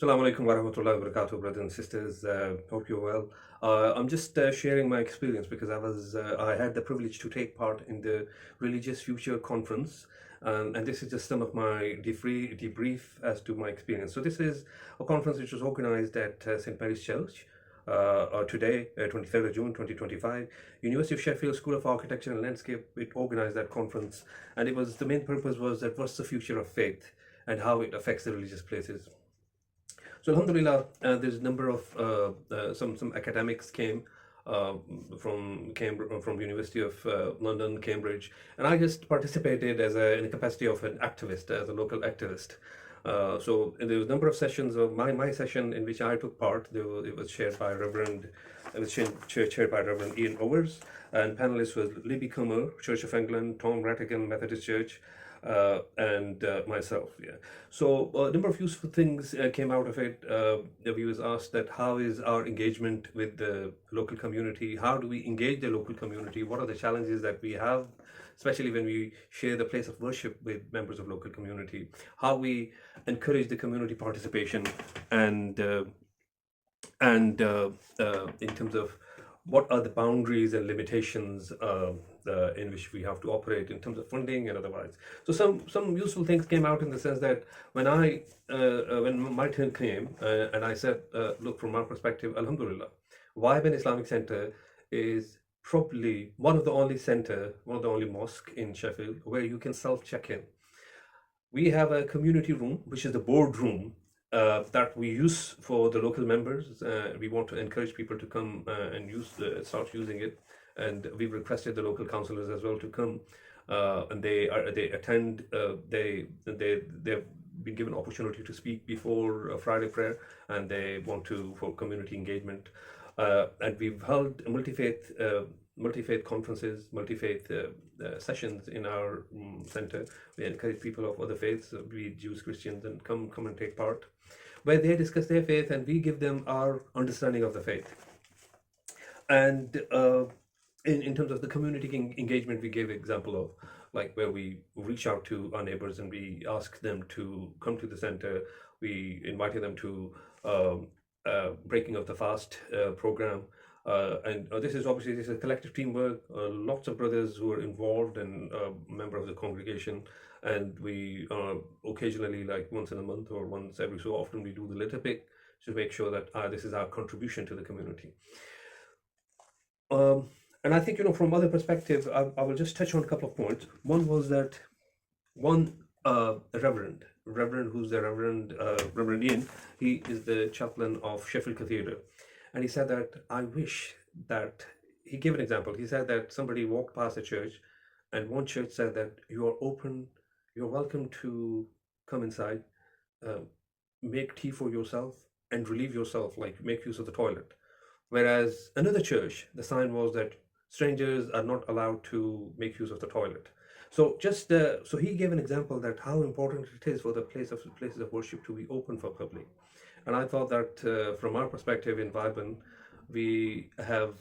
Assalamu alaikum warahmatullahi wabarakatuh, brothers and sisters. Hope you're well. I'm just sharing my experience because I had the privilege to take part in the Religious Future Conference, and this is just some of my debrief as to my experience. So this is a conference which was organized at St. Mary's Church. Today, 23rd of June 2025, University of Sheffield School of Architecture and Landscape, it organized that conference, and the main purpose was that what's the future of faith and how it affects the religious places. So Alhamdulillah, there's a number of some academics came uh, from Cambridge, from University of London, Cambridge, and I just participated in the capacity of an activist, as a local activist. So there was a number of sessions of my session in which I took part. It was chaired by Reverend Ian Owers, and panelists was Libby Comer, Church of England, Tom Rattigan, Methodist Church, and myself. Yeah. So a number of useful things came out of it. The viewers asked that how is our engagement with the local community? How do we engage the local community? What are the challenges that we have, especially when we share the place of worship with members of local community? How we encourage the community participation and in terms of what are the boundaries and limitations in which we have to operate in terms of funding and otherwise. So some useful things came out in the sense that when my turn came and I said, look, from our perspective, Alhamdulillah, Waiban Islamic Center is probably one of the only mosque in Sheffield where you can self-check in. We have a community room, which is the board room, that we use for the local members. We want to encourage people to come and start using it, and we've requested the local councillors as well to come, and they attend. They've been given opportunity to speak before Friday prayer, and they want to for community engagement. And we've held multi-faith conferences, multi-faith sessions in our center. We encourage people of other faiths, be it Jews, Christians, and come and take part, where they discuss their faith and we give them our understanding of the faith. And in terms of the community engagement, we gave example of like where we reach out to our neighbors and we ask them to come to the center. We invited them to breaking of the fast program. And this is a collective teamwork. Lots of brothers who are involved and member of the congregation, and we occasionally, like once in a month or once every so often, we do the litter pick to make sure that this is our contribution to the community. And I think, from other perspective, I will just touch on a couple of points. One was that Reverend, who's the Reverend Ian, he is the chaplain of Sheffield Cathedral. And he said that he gave an example. He said that somebody walked past a church and one church said that you're welcome to come inside, make tea for yourself and relieve yourself, like make use of the toilet. Whereas another church, the sign was that strangers are not allowed to make use of the toilet. So so he gave an example that how important it is for the places of worship to be open for public. And I thought that from our perspective in Viben, we have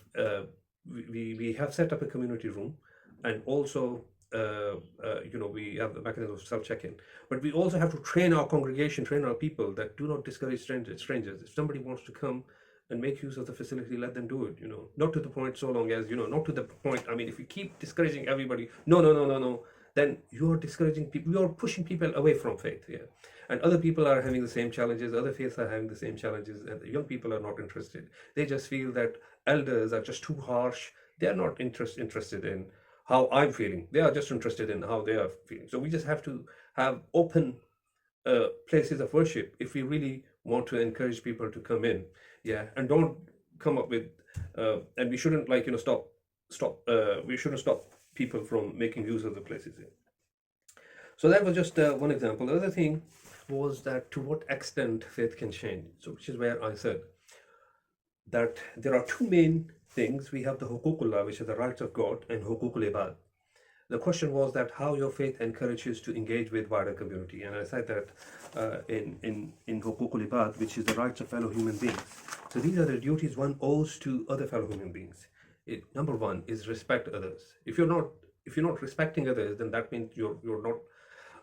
set up a community room, and also we have the mechanism of self-check-in. But we also have to train our congregation, train our people that do not discourage strangers. If somebody wants to come and make use of the facility, let them do it. Not to the point, so long as not to the point. I mean, if you keep discouraging everybody, no, then you are discouraging people. You are pushing people away from faith. Yeah. And other people are having the same challenges, other faiths are having the same challenges, and the young people are not interested. They just feel that elders are just too harsh. They are not interested in how I'm feeling. They are just interested in how they are feeling. So we just have to have open places of worship if we really want to encourage people to come in. Yeah, and don't come up with, and we shouldn't we shouldn't stop people from making use of the places. Yeah. So that was just one example. The other thing was that to what extent faith can change. So which is where I said that there are two main things. We have the huququllah, which are the rights of God, and huququl ibad. The question was that how your faith encourages to engage with wider community. And I said that in huququl ibad, which is the rights of fellow human beings. So these are the duties one owes to other fellow human beings. Number one is respect others. If you're not respecting others, then that means you're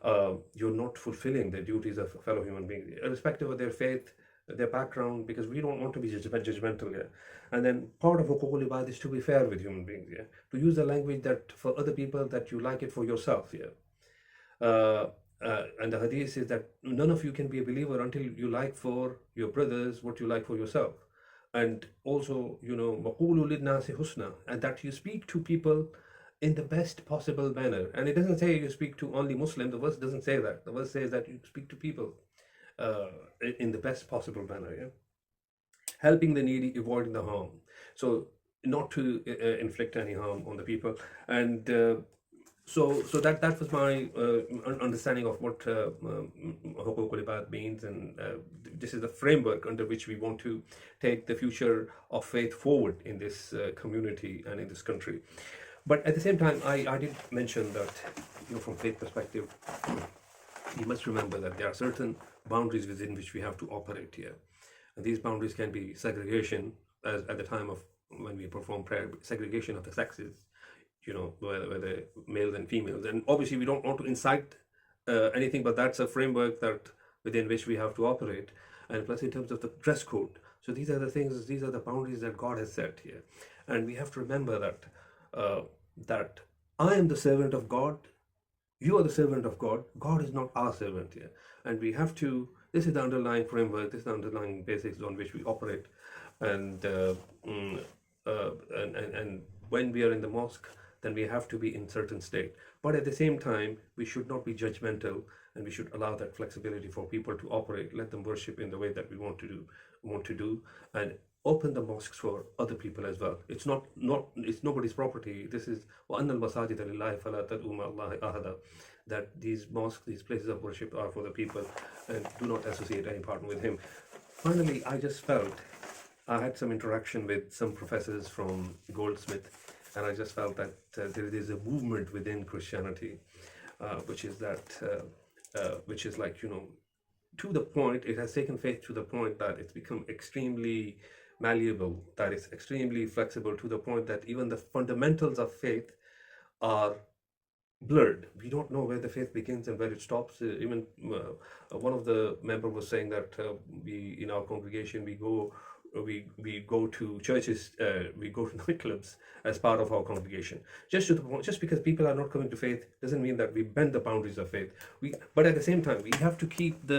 not fulfilling the duties of fellow human beings, irrespective of their faith, their background, because we don't want to be judgmental here. And then part of Hukukul Ibad is to be fair with human beings, yeah. To use the language that for other people that you like it for yourself, yeah. And the hadith is that none of you can be a believer until you like for your brothers what you like for yourself. And also, وَقُولُوا لِلنَّاسِ husna, and that you speak to people in the best possible manner. And it doesn't say you speak to only Muslims. The verse doesn't say that. The verse says that you speak to people in the best possible manner. Yeah, helping the needy, avoiding the harm. So not to inflict any harm on the people. And so that was my understanding of what Hukukul Ibad means, and this is the framework under which we want to take the future of faith forward in this community and in this country. But at the same time, I did mention that, from faith perspective, you must remember that there are certain boundaries within which we have to operate here. And these boundaries can be segregation, as at the time of when we perform prayer, segregation of the sexes, whether males and females. And obviously we don't want to incite anything, but that's a framework that within which we have to operate. And plus in terms of the dress code. So these are the things, these are the boundaries that God has set here. And we have to remember that I am the servant of God, you are the servant of God, God is not our servant here. And we have to, this is the underlying framework, this is the underlying basics on which we operate. And when we are in the mosque, then we have to be in certain state. But at the same time, we should not be judgmental, and we should allow that flexibility for people to operate. Let them worship in the way that we want to do, and open the mosques for other people as well. It's it's nobody's property. This is وَأَنَّ الْمَسَاجِدَ لِلَّهِ فَلَا تَدْعُوا مَعَ اللَّهِ أَحَدًا, that these mosques, these places of worship are for the people, and do not associate any partner with him. Finally, I just felt I had some interaction with some professors from Goldsmith, and I just felt that there is a movement within Christianity, which is like, to the point, it has taken faith to the point that it's become extremely malleable, that it's extremely flexible, to the point that even the fundamentals of faith are blurred. We don't know where the faith begins and where it stops. Even one of the members was saying that we, in our congregation, we go to churches, we go to nightclubs as part of our congregation. Just because people are not coming to faith doesn't mean that we bend the boundaries of faith. But at the same time, we have to keep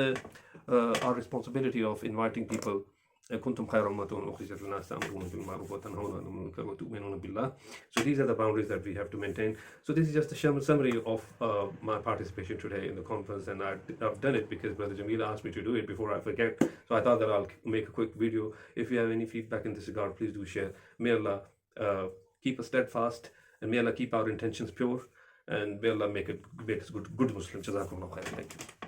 our responsibility of inviting people. كنتم خير أمة أخرجت للناس تأمرون بالمعروف وتنهون عن المنكر وتؤمنون بالله. So these are the boundaries that we have to maintain. So this is just a summary of my participation today in the conference, and I've done it because Brother Jamil asked me to do it before I forget. So I thought that I'll make a quick video. If you have any feedback in this regard, please do share. May Allah keep us steadfast, and may Allah keep our intentions pure, and may Allah make us good Muslims. Jazakumullah khair. Thank you.